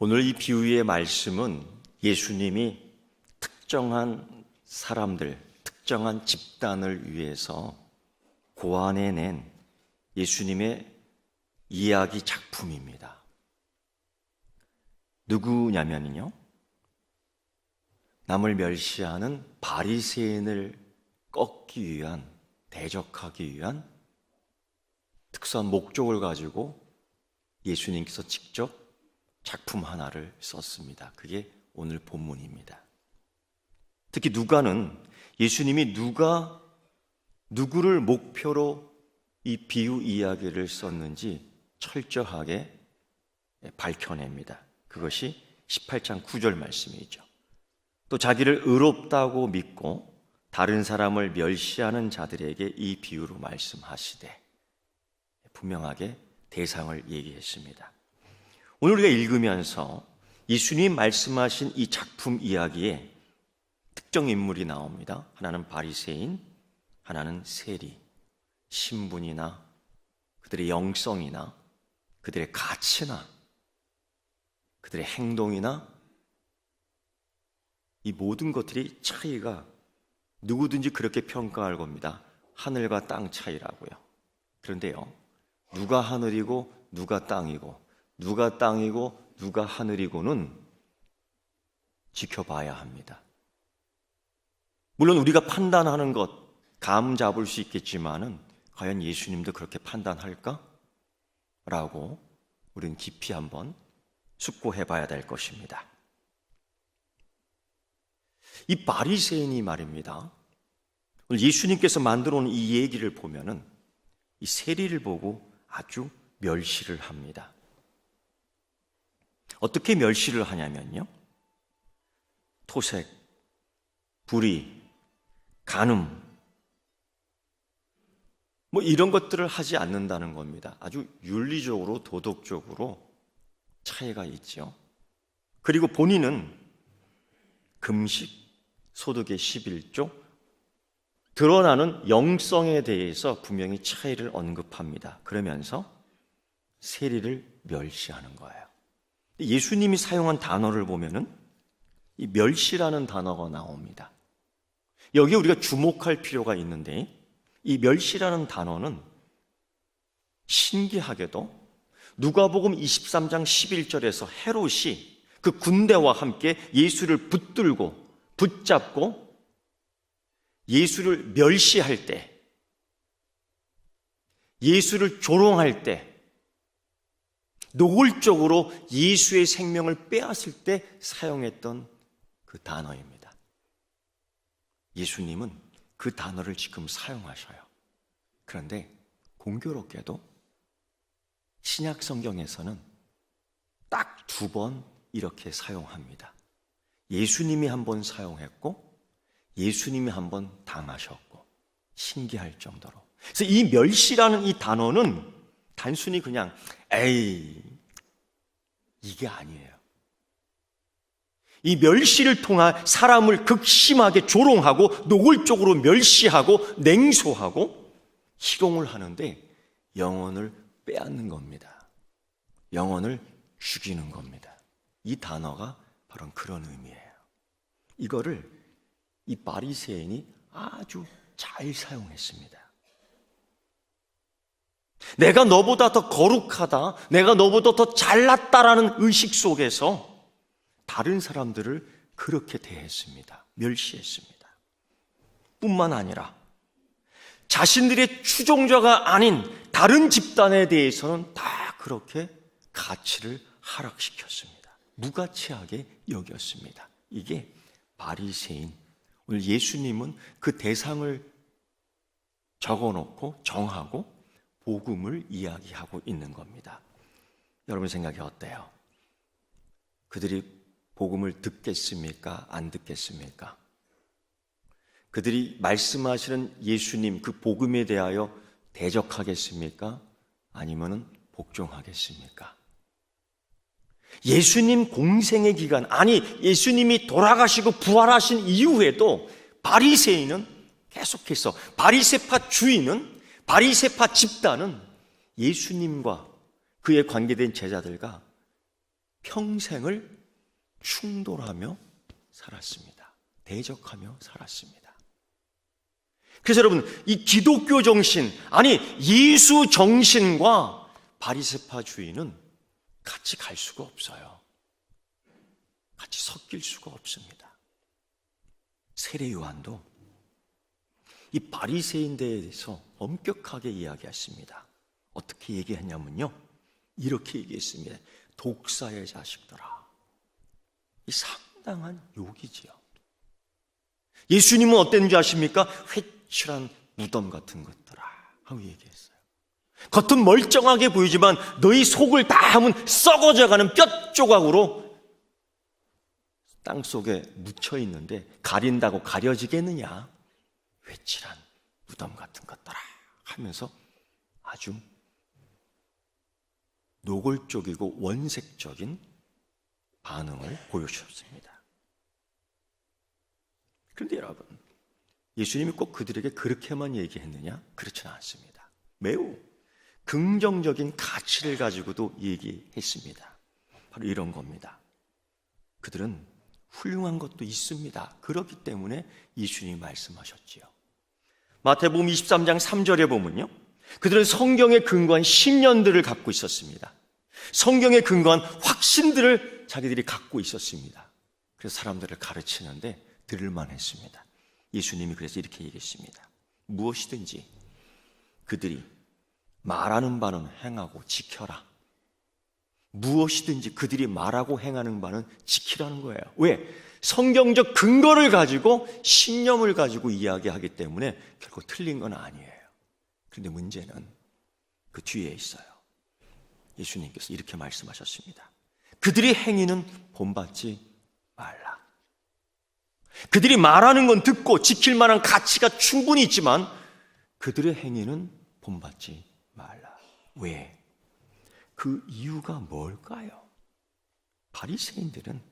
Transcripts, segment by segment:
오늘 이 비유의 말씀은 예수님이 특정한 사람들, 특정한 집단을 위해서 고안해낸 예수님의 이야기 작품입니다. 누구냐면요, 남을 멸시하는 바리새인을 꺾기 위한, 대적하기 위한 특수한 목적을 가지고 예수님께서 직접 작품 하나를 썼습니다. 그게 오늘 본문입니다. 특히 누가는 예수님이 누구를 목표로 이 비유 이야기를 썼는지 철저하게 밝혀냅니다. 그것이 18장 9절 말씀이죠. 또 자기를 의롭다고 믿고 다른 사람을 멸시하는 자들에게 이 비유로 말씀하시되 분명하게 대상을 얘기했습니다. 오늘 우리가 읽으면서 예수님 말씀하신 이 작품 이야기에 특정 인물이 나옵니다. 하나는 바리새인, 하나는 세리. 신분이나 그들의 영성이나 그들의 가치나 그들의 행동이나 이 모든 것들이 차이가 누구든지 그렇게 평가할 겁니다. 하늘과 땅 차이라고요. 그런데요, 누가 하늘이고 누가 땅이고 누가 땅이고 누가 하늘이고는 지켜봐야 합니다. 물론 우리가 판단하는 것 감 잡을 수 있겠지만은 과연 예수님도 그렇게 판단할까? 라고 우리는 깊이 한번 숙고해 봐야 될 것입니다. 이 바리새인이 말입니다, 오늘 예수님께서 만들어 놓은 이 얘기를 보면은 이 세리를 보고 아주 멸시를 합니다. 어떻게 멸시를 하냐면요, 토색, 불의, 간음 이런 것들을 하지 않는다는 겁니다. 아주 윤리적으로 도덕적으로 차이가 있죠. 그리고 본인은 금식, 소득의 11조, 드러나는 영성에 대해서 분명히 차이를 언급합니다. 그러면서 세리를 멸시하는 거예요. 예수님이 사용한 단어를 보면은 이 멸시라는 단어가 나옵니다. 여기에 우리가 주목할 필요가 있는데, 이 멸시라는 단어는 신기하게도 누가복음 23장 11절에서 헤롯이 그 군대와 함께 예수를 붙들고 붙잡고 예수를 멸시할 때, 예수를 조롱할 때, 노골적으로 예수의 생명을 빼앗을 때 사용했던 그 단어입니다. 예수님은 그 단어를 지금 사용하셔요. 그런데 공교롭게도 신약 성경에서는 딱 2번 이렇게 사용합니다. 예수님이 한 번 사용했고 예수님이 한 번 당하셨고, 신기할 정도로. 그래서 이 멸시라는 이 단어는 단순히 그냥 에이 이게 아니에요. 이 멸시를 통한 사람을 극심하게 조롱하고 노골적으로 멸시하고 냉소하고 희롱을 하는데 영혼을 빼앗는 겁니다. 영혼을 죽이는 겁니다. 이 단어가 바로 그런 의미예요. 이거를 이 바리새인이 아주 잘 사용했습니다. 내가 너보다 더 거룩하다, 내가 너보다 더 잘났다라는 의식 속에서 다른 사람들을 그렇게 대했습니다. 멸시했습니다. 뿐만 아니라 자신들의 추종자가 아닌 다른 집단에 대해서는 다 그렇게 가치를 하락시켰습니다. 무가치하게 여겼습니다. 이게 바리새인. 오늘 예수님은 그 대상을 적어놓고 정하고 복음을 이야기하고 있는 겁니다. 여러분 생각이 어때요? 그들이 복음을 듣겠습니까? 안 듣겠습니까? 그들이 말씀하시는 예수님 그 복음에 대하여 대적하겠습니까? 아니면은 복종하겠습니까? 예수님 공생의 기간, 아니 예수님이 돌아가시고 부활하신 이후에도 바리새인은 계속해서, 바리새파 주인은, 바리새파 집단은 예수님과 그에 관계된 제자들과 평생을 충돌하며 살았습니다. 대적하며 살았습니다. 그래서 여러분, 이 기독교 정신, 아니 예수 정신과 바리새파주의는 같이 갈 수가 없어요. 같이 섞일 수가 없습니다. 세례 요한도 이 바리새인들에 대해서 엄격하게 이야기했습니다. 어떻게 얘기했냐면요, 이렇게 얘기했습니다. 독사의 자식들아. 이 상당한 욕이지요. 예수님은 어땠는지 아십니까? 회칠한 무덤 같은 것들아 하고 얘기했어요. 겉은 멀쩡하게 보이지만 너희 속을 다 하면 썩어져가는 뼈 조각으로 땅 속에 묻혀 있는데 가린다고 가려지겠느냐? 회칠한 무덤 같은 것들아 하면서 아주 노골적이고 원색적인 반응을 보여주셨습니다. 그런데 여러분, 예수님이 꼭 그들에게 그렇게만 얘기했느냐? 그렇지는 않습니다. 매우 긍정적인 가치를 가지고도 얘기했습니다. 바로 이런 겁니다. 그들은 훌륭한 것도 있습니다. 그렇기 때문에 예수님이 말씀하셨지요. 마태복음 23장 3절에 보면요, 그들은 성경에 근거한 신념들을 갖고 있었습니다. 성경에 근거한 확신들을 자기들이 갖고 있었습니다. 그래서 사람들을 가르치는데 들을만 했습니다. 예수님이 그래서 이렇게 얘기했습니다. 무엇이든지 그들이 말하는 바는 행하고 지켜라. 무엇이든지 그들이 말하고 행하는 바는 지키라는 거예요. 왜? 성경적 근거를 가지고 신념을 가지고 이야기하기 때문에 결국 틀린 건 아니에요. 그런데 문제는 그 뒤에 있어요. 예수님께서 이렇게 말씀하셨습니다. 그들의 행위는 본받지 말라. 그들이 말하는 건 듣고 지킬 만한 가치가 충분히 있지만 그들의 행위는 본받지 말라. 왜? 그 이유가 뭘까요? 바리새인들은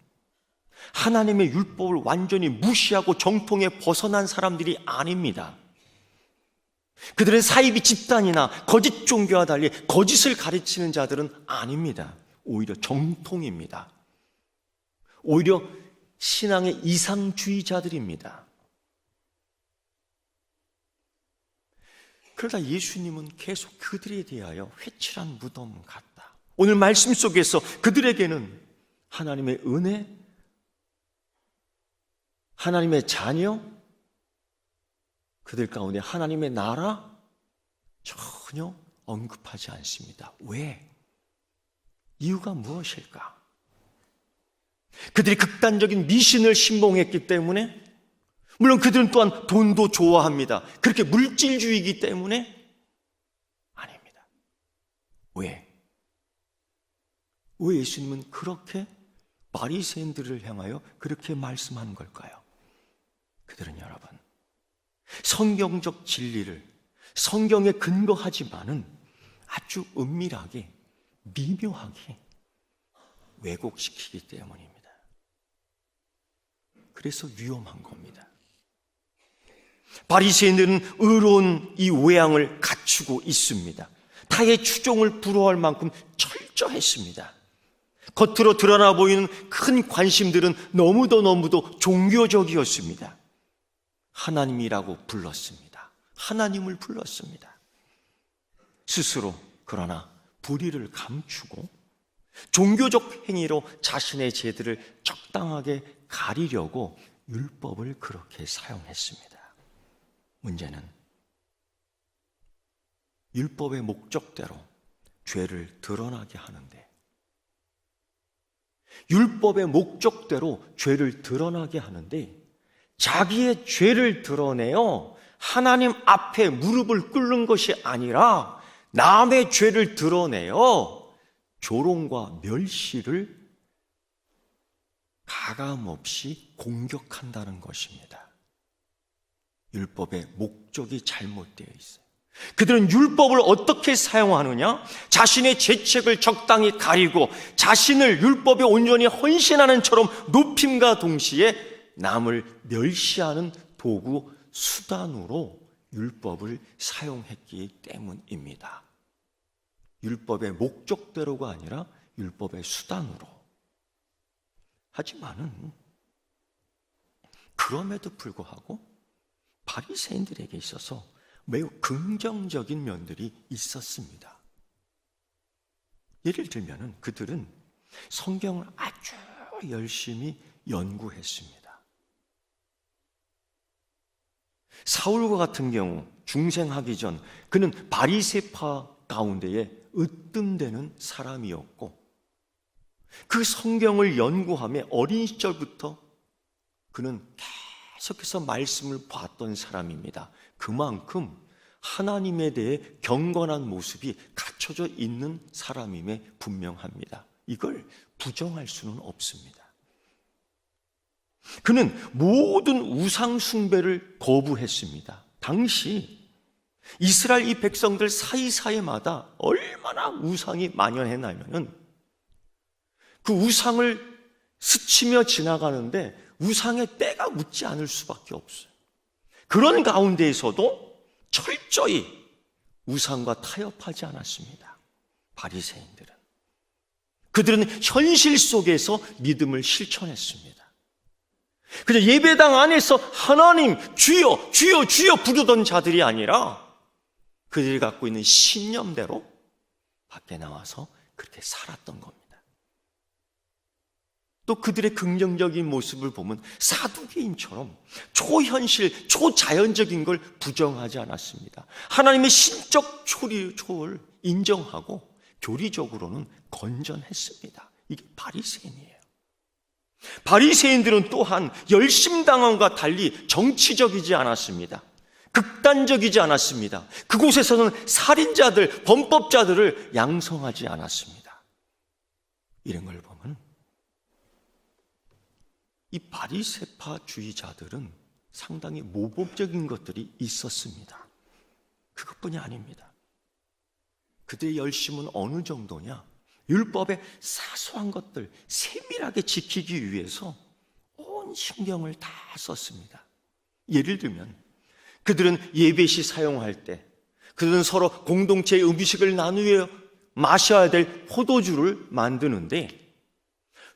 하나님의 율법을 완전히 무시하고 정통에 벗어난 사람들이 아닙니다. 그들은 사이비 집단이나 거짓 종교와 달리 거짓을 가르치는 자들은 아닙니다. 오히려 정통입니다. 오히려 신앙의 이상주의자들입니다. 그러다 예수님은 계속 그들에 대하여 회칠한 무덤 같다. 오늘 말씀 속에서 그들에게는 하나님의 은혜, 하나님의 자녀, 그들 가운데 하나님의 나라 전혀 언급하지 않습니다. 왜? 이유가 무엇일까? 그들이 극단적인 미신을 신봉했기 때문에, 물론 그들은 또한 돈도 좋아합니다. 그렇게 물질주의이기 때문에 아닙니다. 왜? 왜 예수님은 그렇게 바리새인들을 향하여 그렇게 말씀하는 걸까요? 그들은 여러분, 성경적 진리를 성경에 근거하지만은 아주 은밀하게, 미묘하게 왜곡시키기 때문입니다. 그래서 위험한 겁니다. 바리새인들은 의로운 이 외양을 갖추고 있습니다. 타의 추종을 부러워할 만큼 철저했습니다. 겉으로 드러나 보이는 큰 관심들은 너무도 종교적이었습니다. 하나님이라고 불렀습니다. 하나님을 불렀습니다. 스스로 그러나 불의를 감추고 종교적 행위로 자신의 죄들을 적당하게 가리려고 율법을 그렇게 사용했습니다. 문제는 율법의 목적대로 죄를 드러나게 하는데, 율법의 목적대로 죄를 드러나게 하는데 자기의 죄를 드러내어 하나님 앞에 무릎을 꿇는 것이 아니라 남의 죄를 드러내어 조롱과 멸시를 가감없이 공격한다는 것입니다. 율법의 목적이 잘못되어 있어요. 그들은 율법을 어떻게 사용하느냐? 자신의 죄책을 적당히 가리고 자신을 율법에 온전히 헌신하는 처럼 높임과 동시에 남을 멸시하는 도구, 수단으로 율법을 사용했기 때문입니다. 율법의 목적대로가 아니라 율법의 수단으로. 하지만은 그럼에도 불구하고 바리새인들에게 있어서 매우 긍정적인 면들이 있었습니다. 예를 들면은 그들은 성경을 아주 열심히 연구했습니다. 사울과 같은 경우 중생하기 전 그는 바리새파 가운데에 으뜸되는 사람이었고, 그 성경을 연구하며 어린 시절부터 그는 계속해서 말씀을 봤던 사람입니다. 그만큼 하나님에 대해 경건한 모습이 갖춰져 있는 사람임에 분명합니다. 이걸 부정할 수는 없습니다. 그는 모든 우상 숭배를 거부했습니다. 당시 이스라엘 이 백성들 사이사이마다 얼마나 우상이 만연했냐면은 그 우상을 스치며 지나가는데 우상의 때가 묻지 않을 수밖에 없어요. 그런 가운데에서도 철저히 우상과 타협하지 않았습니다. 바리새인들은. 그들은 현실 속에서 믿음을 실천했습니다. 그저 예배당 안에서 하나님 주여 주여 주여 부르던 자들이 아니라 그들이 갖고 있는 신념대로 밖에 나와서 그렇게 살았던 겁니다. 또 그들의 긍정적인 모습을 보면 사두개인처럼 초현실, 초자연적인 걸 부정하지 않았습니다. 하나님의 신적 초를 인정하고 교리적으로는 건전했습니다. 이게 바리새인이에요. 바리새인들은 또한 열심당함과 달리 정치적이지 않았습니다. 극단적이지 않았습니다. 그곳에서는 살인자들, 범법자들을 양성하지 않았습니다. 이런 걸 보면 이 바리새파주의자들은 상당히 모범적인 것들이 있었습니다. 그것뿐이 아닙니다. 그들의 열심은 어느 정도냐? 율법의 사소한 것들 세밀하게 지키기 위해서 온 신경을 다 썼습니다. 예를 들면 그들은 예배 시 사용할 때 그들은 서로 공동체의 음식을 나누어 마셔야 될 포도주를 만드는데,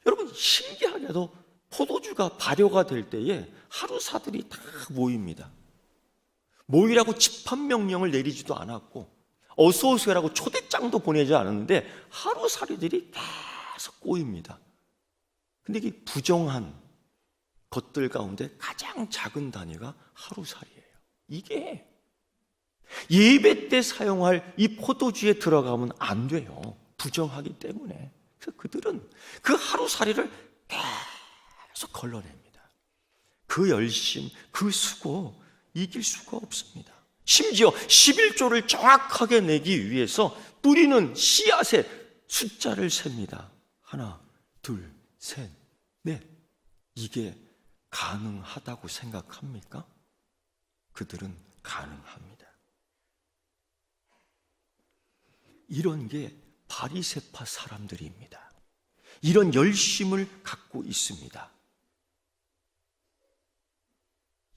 여러분 신기하게도 포도주가 발효가 될 때에 하루사들이 다 모입니다. 모이라고 집합명령을 내리지도 않았고 어서 오세요라고 초대장도 보내지 않았는데 하루살이들이 계속 꼬입니다. 근데 이게 부정한 것들 가운데 가장 작은 단위가 하루살이에요. 이게 예배 때 사용할 이 포도주에 들어가면 안 돼요. 부정하기 때문에. 그래서 그들은 그 하루살이를 계속 걸러냅니다. 그 열심, 그 수고 이길 수가 없습니다. 심지어 11조를 정확하게 내기 위해서 뿌리는 씨앗의 숫자를 셉니다. 하나, 둘, 셋, 넷. 이게 가능하다고 생각합니까? 그들은 가능합니다. 이런 게 바리새파 사람들입니다. 이런 열심을 갖고 있습니다.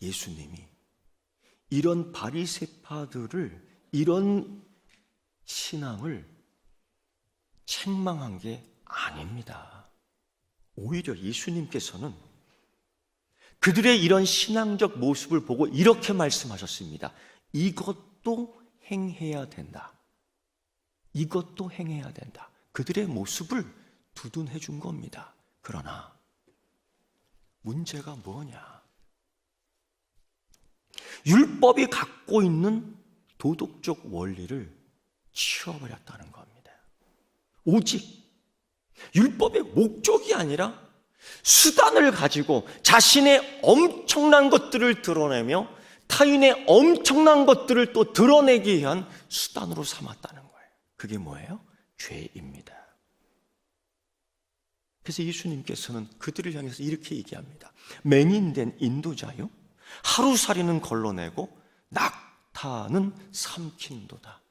예수님이 이런 바리새파들을, 이런 신앙을 책망한 게 아닙니다. 오히려 예수님께서는 그들의 이런 신앙적 모습을 보고 이렇게 말씀하셨습니다. 이것도 행해야 된다. 이것도 행해야 된다. 그들의 모습을 두둔해 준 겁니다. 그러나 문제가 뭐냐? 율법이 갖고 있는 도덕적 원리를 치워버렸다는 겁니다. 오직 율법의 목적이 아니라 수단을 가지고 자신의 엄청난 것들을 드러내며 타인의 엄청난 것들을 또 드러내기 위한 수단으로 삼았다는 거예요. 그게 뭐예요? 죄입니다. 그래서 예수님께서는 그들을 향해서 이렇게 얘기합니다. 맹인된 인도자요, 하루살이는 걸러내고 낙타는 삼킨도다.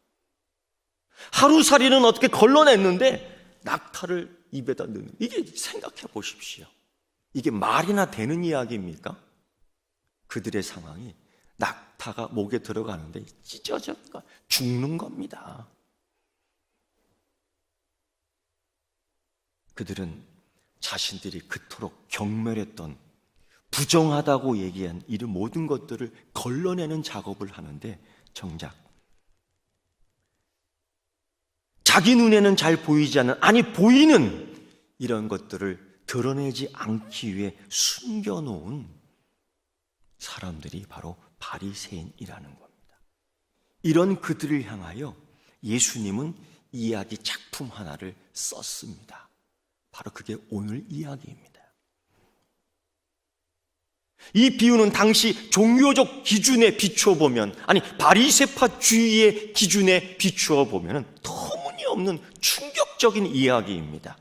하루살이는 어떻게 걸러냈는데 낙타를 입에다 넣는, 이게 생각해 보십시오. 이게 말이나 되는 이야기입니까? 그들의 상황이 낙타가 목에 들어가는데 찢어져 죽는 겁니다. 그들은 자신들이 그토록 경멸했던 부정하다고 얘기한 이런 모든 것들을 걸러내는 작업을 하는데 정작 자기 눈에는 잘 보이지 않는, 아니 보이는 이런 것들을 드러내지 않기 위해 숨겨놓은 사람들이 바로 바리새인이라는 겁니다. 이런 그들을 향하여 예수님은 이야기 작품 하나를 썼습니다. 바로 그게 오늘 이야기입니다. 이 비유는 당시 종교적 기준에 비추어 보면, 아니 바리새파주의의 기준에 비추어 보면 터무니없는 충격적인 이야기입니다.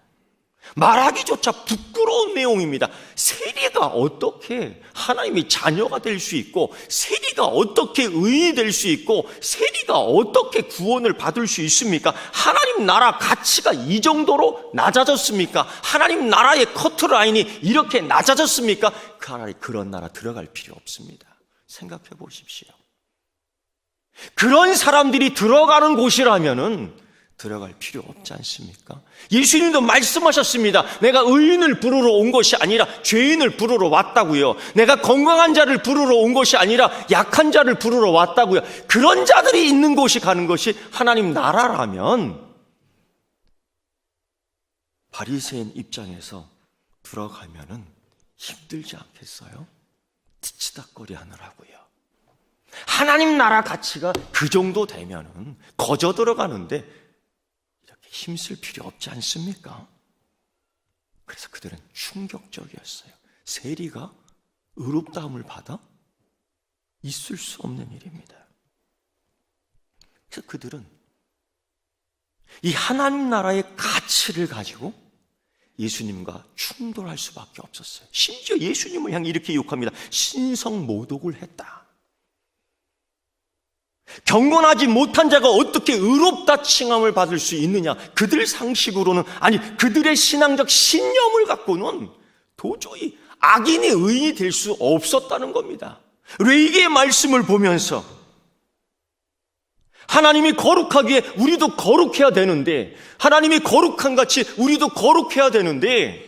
말하기조차 부끄러운 내용입니다. 세리가 어떻게 하나님의 자녀가 될 수 있고, 세리가 어떻게 의인이 될 수 있고, 세리가 어떻게 구원을 받을 수 있습니까? 하나님 나라 가치가 이 정도로 낮아졌습니까? 하나님 나라의 커트라인이 이렇게 낮아졌습니까? 그런 나라 들어갈 필요 없습니다. 생각해 보십시오. 그런 사람들이 들어가는 곳이라면은 들어갈 필요 없지 않습니까? 예수님도 말씀하셨습니다. 내가 의인을 부르러 온 것이 아니라 죄인을 부르러 왔다고요. 내가 건강한 자를 부르러 온 것이 아니라 약한 자를 부르러 왔다고요. 그런 자들이 있는 곳이 가는 것이 하나님 나라라면 바리새인 입장에서 들어가면은 힘들지 않겠어요? 티치닥거리 하느라고요. 하나님 나라 가치가 그 정도 되면은 거저 들어가는데 힘쓸 필요 없지 않습니까? 그래서 그들은 충격적이었어요. 세리가 의롭다함을 받아? 있을 수 없는 일입니다. 그래서 그들은 이 하나님 나라의 가치를 가지고 예수님과 충돌할 수밖에 없었어요. 심지어 예수님을 향해 이렇게 욕합니다. 신성모독을 했다. 경건하지 못한 자가 어떻게 의롭다 칭함을 받을 수 있느냐? 그들 상식으로는, 아니 그들의 신앙적 신념을 갖고는 도저히 악인이 의인이 될 수 없었다는 겁니다. 레위기의 말씀을 보면서 하나님이 거룩하기에 우리도 거룩해야 되는데, 하나님이 거룩한 같이 우리도 거룩해야 되는데,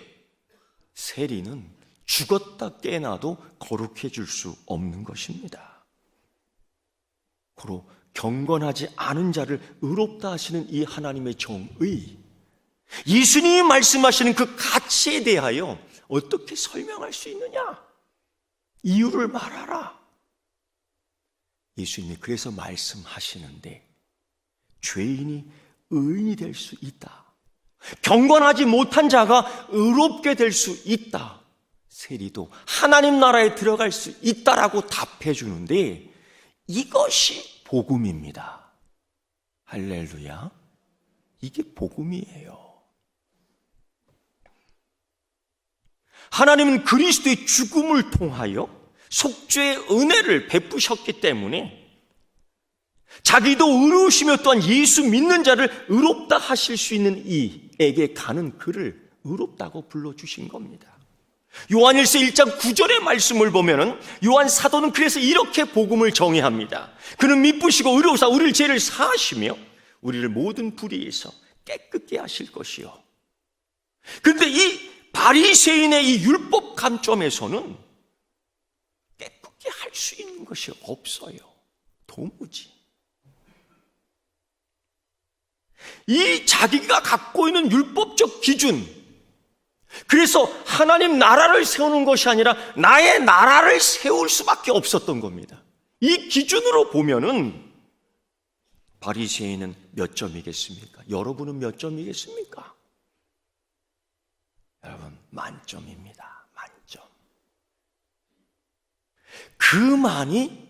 세리는 죽었다 깨나도 거룩해질 수 없는 것입니다. 고로 경건하지 않은 자를 의롭다 하시는 이 하나님의 정의, 예수님이 말씀하시는 그 가치에 대하여 어떻게 설명할 수 있느냐? 이유를 말하라. 예수님이 그래서 말씀하시는데, 죄인이 의인이 될 수 있다. 경건하지 못한 자가 의롭게 될 수 있다. 세리도 하나님 나라에 들어갈 수 있다라고 답해 주는데, 이것이 복음입니다. 할렐루야. 이게 복음이에요. 하나님은 그리스도의 죽음을 통하여 속죄의 은혜를 베푸셨기 때문에 자기도 의로우시며 또한 예수 믿는 자를 의롭다 하실 수 있는 이에게 가는 그를 의롭다고 불러주신 겁니다. 요한일서 1장 9절의 말씀을 보면은 요한 사도는 그래서 이렇게 복음을 정의합니다. 그는 미쁘시고 의로우사 우리를 죄를 사하시며 우리를 모든 불의에서 깨끗게 하실 것이요. 그런데 이 바리새인의 이 율법 관점에서는 깨끗게 할 수 있는 것이 없어요. 도무지. 이 자기가 갖고 있는 율법적 기준, 그래서 하나님 나라를 세우는 것이 아니라 나의 나라를 세울 수밖에 없었던 겁니다. 이 기준으로 보면은 바리새인은 몇 점이겠습니까? 여러분은 몇 점이겠습니까? 여러분, 만점입니다. 만점. 그만이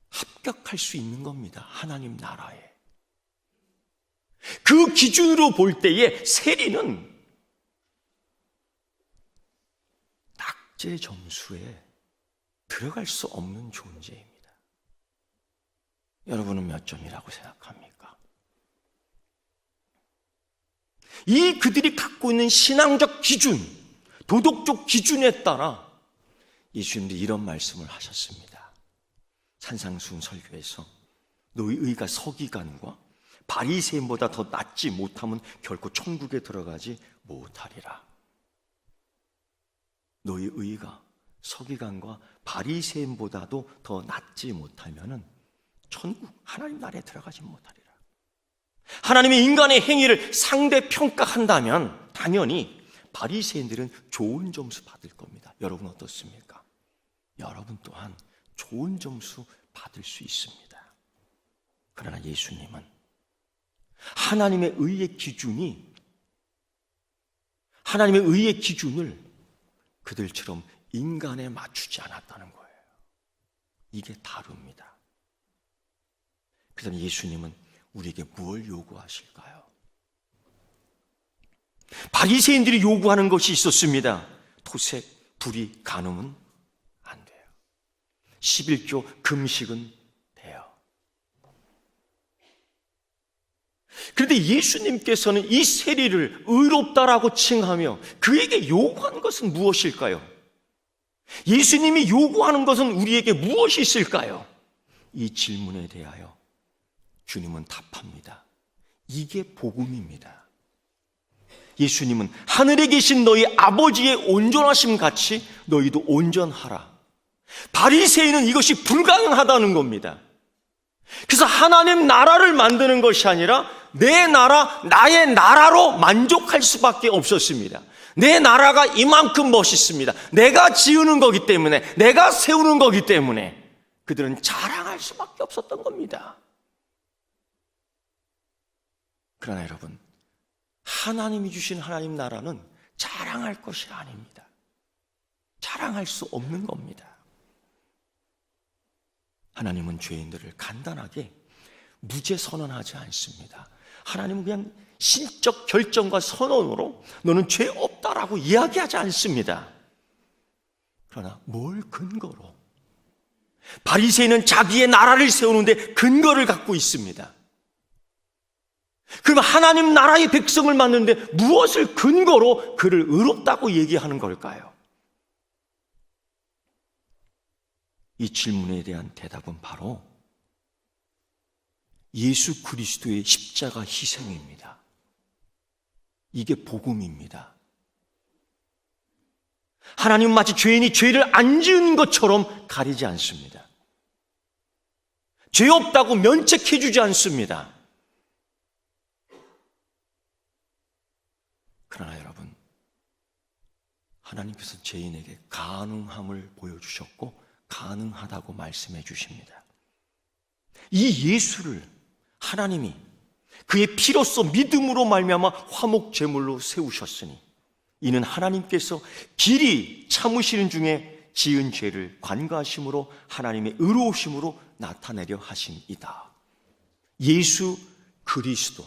합격할 수 있는 겁니다. 하나님 나라에. 그 기준으로 볼 때에 세리는 낙제 점수에 들어갈 수 없는 존재입니다. 여러분은 몇 점이라고 생각합니까? 이 그들이 갖고 있는 신앙적 기준, 도덕적 기준에 따라 예수님도 이런 말씀을 하셨습니다. 산상수훈 설교에서 너희 의가 서기관과 바리새인보다 더 낫지 못하면 결코 천국에 들어가지 못하리라. 너희 의가 서기관과 바리새인보다도 더 낫지 못하면은 천국 하나님 나라에 들어가지 못하리라. 하나님이 인간의 행위를 상대 평가한다면 당연히 바리새인들은 좋은 점수 받을 겁니다. 여러분 어떻습니까? 여러분 또한 좋은 점수 받을 수 있습니다. 그러나 예수님은 하나님의 의의 기준을 그들처럼 인간에 맞추지 않았다는 거예요. 이게 다릅니다. 그다음에 예수님은 우리에게 뭘 요구하실까요? 바리새인들이 요구하는 것이 있었습니다. 토색, 불의, 간음은 안 돼요. 11조 금식은 돼요. 그런데 예수님께서는 이 세리를 의롭다라고 칭하며 그에게 요구하는 것은 무엇일까요? 예수님이 요구하는 것은 우리에게 무엇이 있을까요? 이 질문에 대하여 주님은 답합니다. 이게 복음입니다. 예수님은 하늘에 계신 너희 아버지의 온전하심 같이 너희도 온전하라. 바리새인은 이것이 불가능하다는 겁니다. 그래서 하나님 나라를 만드는 것이 아니라 내 나라, 나의 나라로 만족할 수밖에 없었습니다. 내 나라가 이만큼 멋있습니다. 내가 지으는 거기 때문에, 내가 세우는 거기 때문에 그들은 자랑할 수밖에 없었던 겁니다. 그러나 여러분, 하나님이 주신 하나님 나라는 자랑할 것이 아닙니다. 자랑할 수 없는 겁니다. 하나님은 죄인들을 간단하게 무죄 선언하지 않습니다. 하나님은 그냥 신적 결정과 선언으로 너는 죄 없다라고 이야기하지 않습니다. 그러나 뭘 근거로? 바리새인은 자기의 나라를 세우는데 근거를 갖고 있습니다. 그럼 하나님 나라의 백성을 만드는데 무엇을 근거로 그를 의롭다고 얘기하는 걸까요? 이 질문에 대한 대답은 바로 예수 그리스도의 십자가 희생입니다. 이게 복음입니다. 하나님은 마치 죄인이 죄를 안 지은 것처럼 가리지 않습니다. 죄 없다고 면책해 주지 않습니다. 그러나 여러분, 하나님께서 죄인에게 가능함을 보여주셨고 가능하다고 말씀해 주십니다. 이 예수를 하나님이 그의 피로써 믿음으로 말미암아 화목제물로 세우셨으니 이는 하나님께서 길이 참으시는 중에 지은 죄를 관과하심으로 하나님의 의로우심으로 나타내려 하심이다. 예수 그리스도,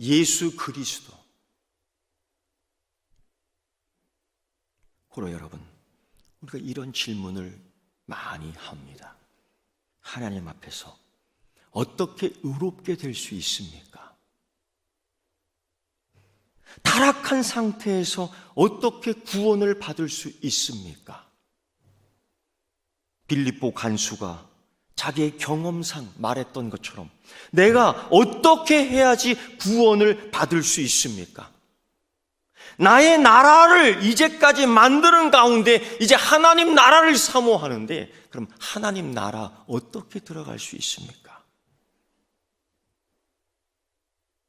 예수 그리스도. 그러 여러분, 우리가 이런 질문을 많이 합니다. 하나님 앞에서 어떻게 의롭게 될 수 있습니까? 타락한 상태에서 어떻게 구원을 받을 수 있습니까? 빌립보 간수가 자기의 경험상 말했던 것처럼 내가 어떻게 해야지 구원을 받을 수 있습니까? 나의 나라를 이제까지 만드는 가운데 이제 하나님 나라를 사모하는데 그럼 하나님 나라 어떻게 들어갈 수 있습니까?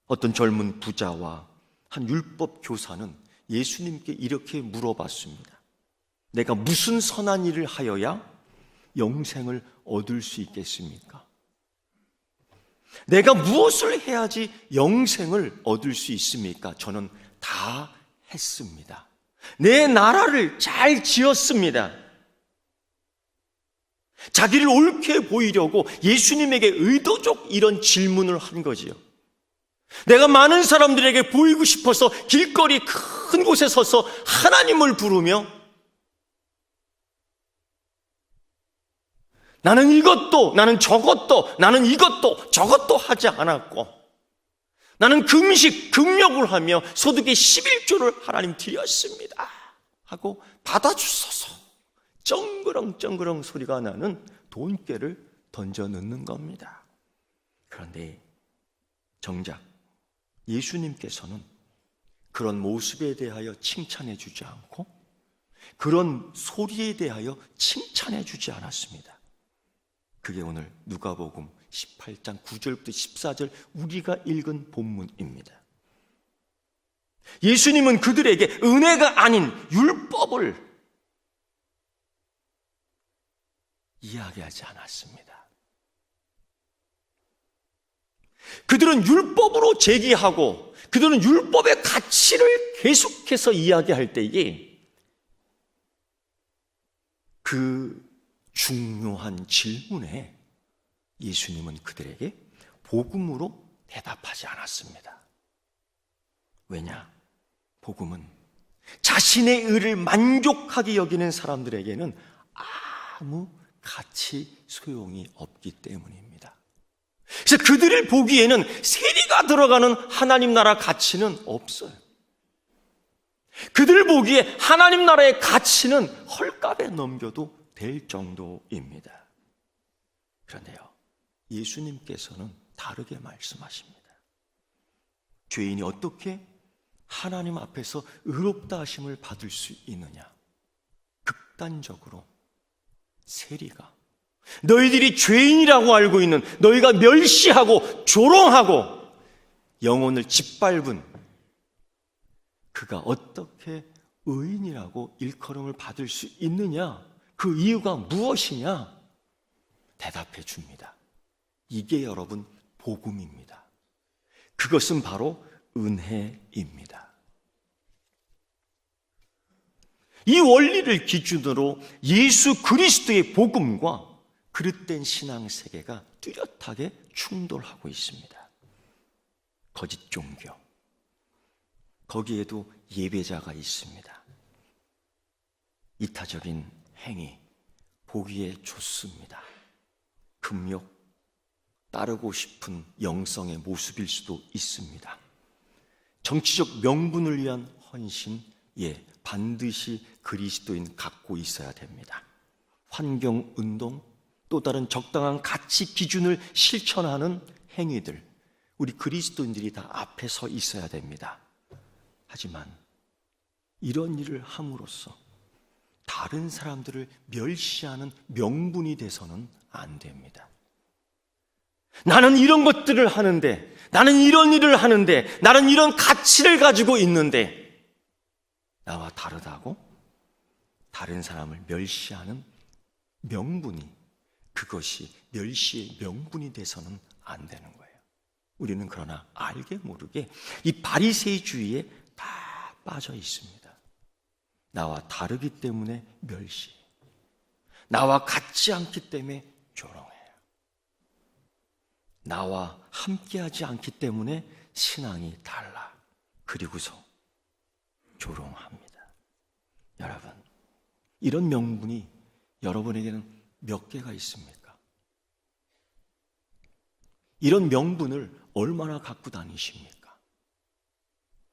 어떤 젊은 부자와 한 율법 교사는 예수님께 이렇게 물어봤습니다. 내가 무슨 선한 일을 하여야 영생을 얻을 수 있겠습니까? 내가 무엇을 해야지 영생을 얻을 수 있습니까? 저는 다 했습니다. 내 나라를 잘 지었습니다. 자기를 옳게 보이려고 예수님에게 의도적 이런 질문을 한 거지요. 내가 많은 사람들에게 보이고 싶어서 길거리 큰 곳에 서서 하나님을 부르며 나는 이것도, 나는 저것도, 나는 이것도, 저것도 하지 않았고 나는 금식, 금욕을 하며 소득의 11조를 하나님 드렸습니다 하고 받아주소서 쩡그렁쩡그렁 소리가 나는 돈깨를 던져 넣는 겁니다. 그런데 정작 예수님께서는 그런 모습에 대하여 칭찬해 주지 않고 그런 소리에 대하여 칭찬해 주지 않았습니다. 그게 오늘 누가복음 18장 9절부터 14절 우리가 읽은 본문입니다. 예수님은 그들에게 은혜가 아닌 율법을 이야기하지 않았습니다. 그들은 율법으로 제기하고 그들은 율법의 가치를 계속해서 이야기할 때에 그 중요한 질문에 예수님은 그들에게 복음으로 대답하지 않았습니다. 왜냐? 복음은 자신의 의를 만족하게 여기는 사람들에게는 아무 가치 소용이 없기 때문입니다. 그래서 그들을 보기에는 세리가 들어가는 하나님 나라 가치는 없어요. 그들 보기에 하나님 나라의 가치는 헐값에 넘겨도 될 정도입니다. 그런데요, 예수님께서는 다르게 말씀하십니다. 죄인이 어떻게 하나님 앞에서 의롭다 하심을 받을 수 있느냐? 극단적으로 세리가 너희들이 죄인이라고 알고 있는 너희가 멸시하고 조롱하고 영혼을 짓밟은 그가 어떻게 의인이라고 일컬음을 받을 수 있느냐? 그 이유가 무엇이냐? 대답해 줍니다. 이게 여러분 복음입니다. 그것은 바로 은혜입니다. 이 원리를 기준으로 예수 그리스도의 복음과 그릇된 신앙 세계가 뚜렷하게 충돌하고 있습니다. 거짓 종교, 거기에도 예배자가 있습니다. 이타적인 행위, 보기에 좋습니다. 금욕, 따르고 싶은 영성의 모습일 수도 있습니다. 정치적 명분을 위한 헌신, 반드시 그리스도인 갖고 있어야 됩니다. 환경운동, 또 다른 적당한 가치 기준을 실천하는 행위들, 우리 그리스도인들이 다 앞에 서 있어야 됩니다. 하지만 이런 일을 함으로써 다른 사람들을 멸시하는 명분이 돼서는 안 됩니다. 나는 이런 것들을 하는데, 나는 이런 일을 하는데, 나는 이런 가치를 가지고 있는데 나와 다르다고 다른 사람을 멸시하는 명분이, 그것이 멸시의 명분이 돼서는 안 되는 거예요. 우리는 그러나 알게 모르게 이 바리새이주의에 다 빠져 있습니다. 나와 다르기 때문에 멸시, 나와 같지 않기 때문에 조롱해요. 나와 함께하지 않기 때문에 신앙이 달라, 그리고서 조롱합니다. 여러분, 이런 명분이 여러분에게는 몇 개가 있습니까? 이런 명분을 얼마나 갖고 다니십니까?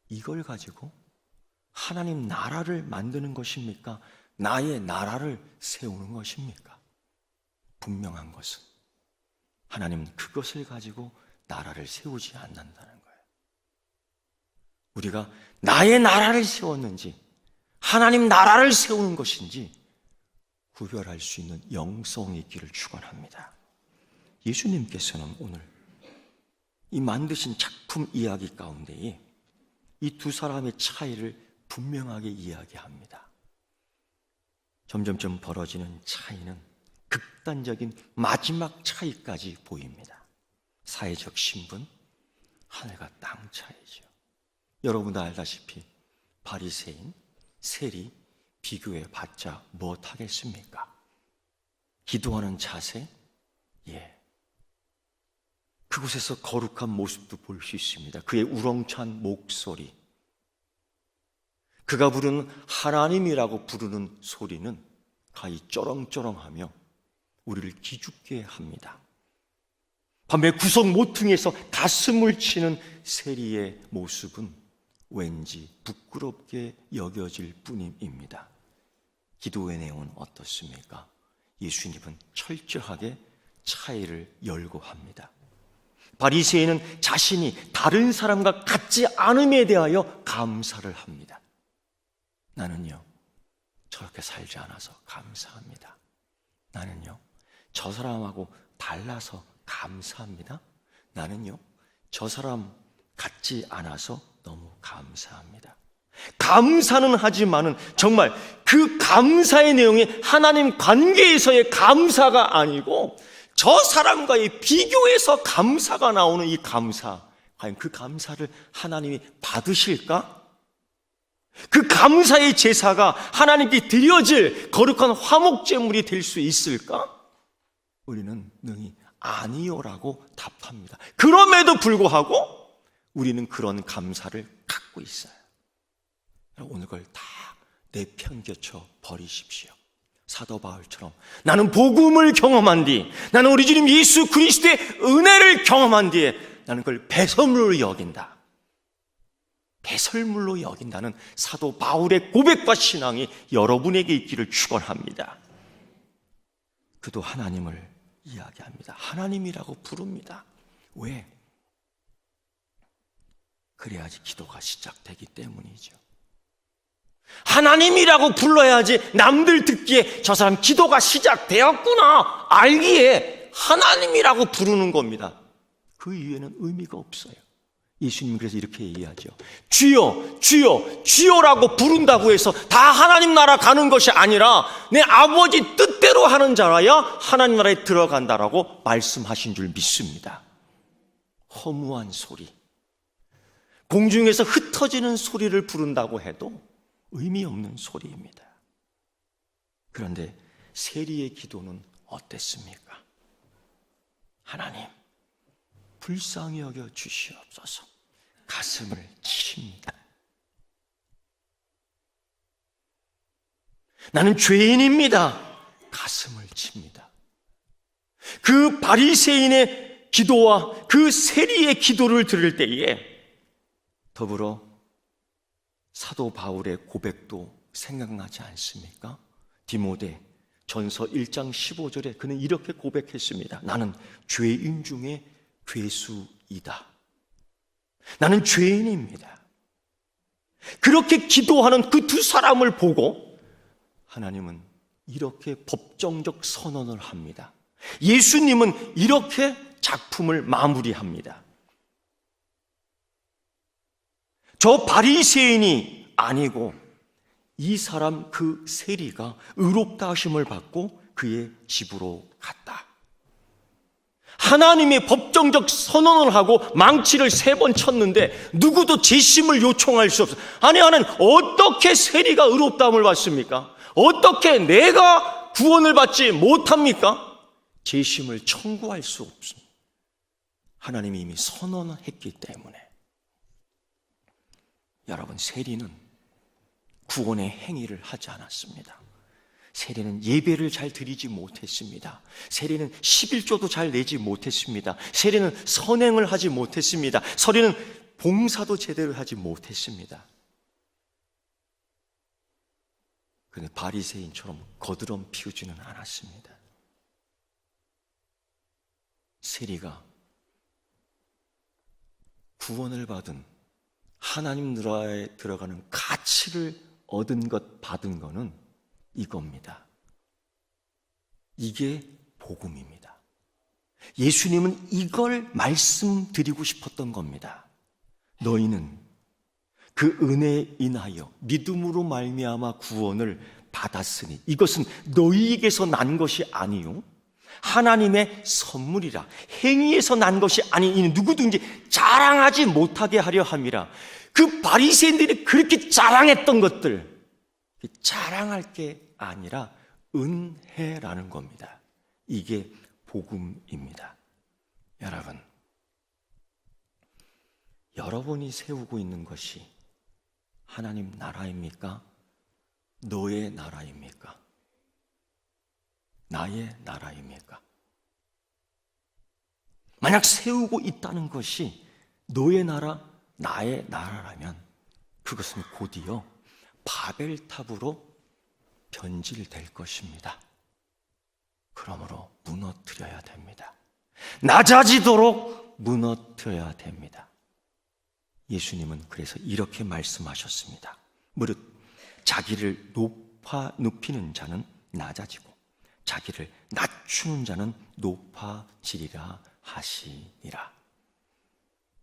이걸 가지고 하나님 나라를 만드는 것입니까? 나의 나라를 세우는 것입니까? 분명한 것은 하나님은 그것을 가지고 나라를 세우지 않는다는 거예요. 우리가 나의 나라를 세웠는지 하나님 나라를 세우는 것인지 구별할 수 있는 영성이 있기를 축원합니다. 예수님께서는 오늘 이 만드신 작품 이야기 가운데에 이 두 사람의 차이를 분명하게 이야기합니다. 점점점 벌어지는 차이는 극단적인 마지막 차이까지 보입니다. 사회적 신분, 하늘과 땅 차이죠. 여러분도 알다시피 바리새인, 세리 비교해 봤자 무엇하겠습니까? 기도하는 자세, 그곳에서 거룩한 모습도 볼 수 있습니다. 그의 우렁찬 목소리, 그가 부르는 하나님이라고 부르는 소리는 가히 쩌렁쩌렁하며 우리를 기죽게 합니다. 반면 구석 모퉁이에서 가슴을 치는 세리의 모습은 왠지 부끄럽게 여겨질 뿐입니다. 기도의 내용은 어떻습니까? 예수님은 철저하게 차이를 열고 합니다. 바리새인은 자신이 다른 사람과 같지 않음에 대하여 감사를 합니다. 나는요, 저렇게 살지 않아서 감사합니다. 나는요, 저 사람하고 달라서 감사합니다. 나는요, 저 사람 같지 않아서 너무 감사합니다. 감사는 하지만은 정말 그 감사의 내용이 하나님 관계에서의 감사가 아니고 저 사람과의 비교에서 감사가 나오는 이 감사, 과연 그 감사를 하나님이 받으실까? 그 감사의 제사가 하나님께 드려질 거룩한 화목제물이 될 수 있을까? 우리는 능히 아니요라고 답합니다. 그럼에도 불구하고 우리는 그런 감사를 갖고 있어요. 오늘 걸 다 내팽겨쳐 버리십시오. 사도 바울처럼 나는 복음을 경험한 뒤, 나는 우리 주님 예수 그리스도의 은혜를 경험한 뒤에 나는 그걸 배설물로 여긴다. 배설물로 여긴다는 사도 바울의 고백과 신앙이 여러분에게 있기를 축원합니다. 그도 하나님을 이야기합니다. 하나님이라고 부릅니다. 왜? 그래야지 기도가 시작되기 때문이죠. 하나님이라고 불러야지 남들 듣기에 저 사람 기도가 시작되었구나 알기에 하나님이라고 부르는 겁니다. 그 이유에는 의미가 없어요. 예수님 그래서 이렇게 얘기하죠. 주여, 주여, 주여라고 부른다고 해서 다 하나님 나라 가는 것이 아니라 내 아버지 뜻대로 하는 자라야 하나님 나라에 들어간다라고 말씀하신 줄 믿습니다. 허무한 소리, 공중에서 흩어지는 소리를 부른다고 해도 의미 없는 소리입니다. 그런데 세리의 기도는 어땠습니까? 하나님, 불쌍히 여겨 주시옵소서. 가슴을 칩니다. 나는 죄인입니다. 가슴을 칩니다. 그 바리새인의 기도와 그 세리의 기도를 들을 때에 더불어 사도 바울의 고백도 생각나지 않습니까? 디모데 전서 1장 15절에 그는 이렇게 고백했습니다. 나는 죄인 중에 괴수이다. 나는 죄인입니다. 그렇게 기도하는 그 두 사람을 보고 하나님은 이렇게 법정적 선언을 합니다. 예수님은 이렇게 작품을 마무리합니다. 저 바리새인이 아니고 이 사람 그 세리가 의롭다 하심을 받고 그의 집으로 갔다. 하나님의 법정적 선언을 하고 망치를 3번 쳤는데 누구도 재심을 요청할 수 없어요. 아니 하나님, 어떻게 세리가 의롭다함을 받습니까? 어떻게 내가 구원을 받지 못합니까? 재심을 청구할 수 없습니다. 하나님이 이미 선언했기 때문에. 여러분, 세리는 구원의 행위를 하지 않았습니다. 세리는 예배를 잘 드리지 못했습니다. 세리는 11조도 잘 내지 못했습니다. 세리는 선행을 하지 못했습니다. 세리는 봉사도 제대로 하지 못했습니다. 그런데 바리새인처럼 거드럼 피우지는 않았습니다. 세리가 구원을 받은 하나님 나라에 들어가는 가치를 얻은 것, 받은 거는 이겁니다. 이게 복음입니다. 예수님은 이걸 말씀드리고 싶었던 겁니다. 너희는 그 은혜에 인하여 믿음으로 말미암아 구원을 받았으니 이것은 너희에게서 난 것이 아니요 하나님의 선물이라. 행위에서 난 것이 아닌 이는 누구든지 자랑하지 못하게 하려 함이라. 그 바리새인들이 그렇게 자랑했던 것들, 자랑할 게 아니라 은혜라는 겁니다. 이게 복음입니다. 여러분, 여러분이 세우고 있는 것이 하나님 나라입니까? 너의 나라입니까? 나의 나라입니까? 만약 세우고 있다는 것이 너의 나라, 나의 나라라면 그것은 곧이어 바벨탑으로 변질될 것입니다. 그러므로 무너뜨려야 됩니다. 낮아지도록 무너뜨려야 됩니다. 예수님은 그래서 이렇게 말씀하셨습니다. 무릇 자기를 높이는 자는 낮아지고 자기를 낮추는 자는 높아지리라 하시니라.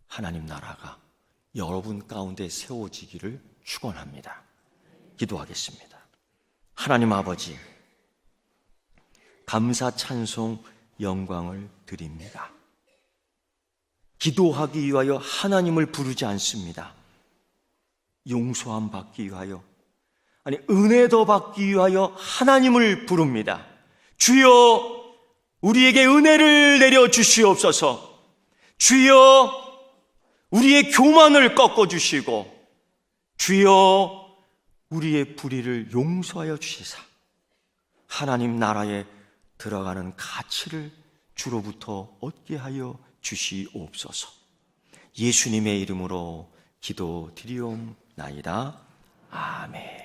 하나님 나라가 여러분 가운데 세워지기를 축원합니다. 기도하겠습니다. 하나님 아버지, 감사 찬송 영광을 드립니다. 기도하기 위하여 하나님을 부르지 않습니다. 용서함 받기 위하여, 은혜 더 받기 위하여 하나님을 부릅니다. 주여 우리에게 은혜를 내려 주시옵소서. 주여 우리의 교만을 꺾어 주시고 주여 우리의 불의를 용서하여 주시사 하나님 나라에 들어가는 가치를 주로부터 얻게 하여 주시옵소서. 예수님의 이름으로 기도드리옵나이다. 아멘.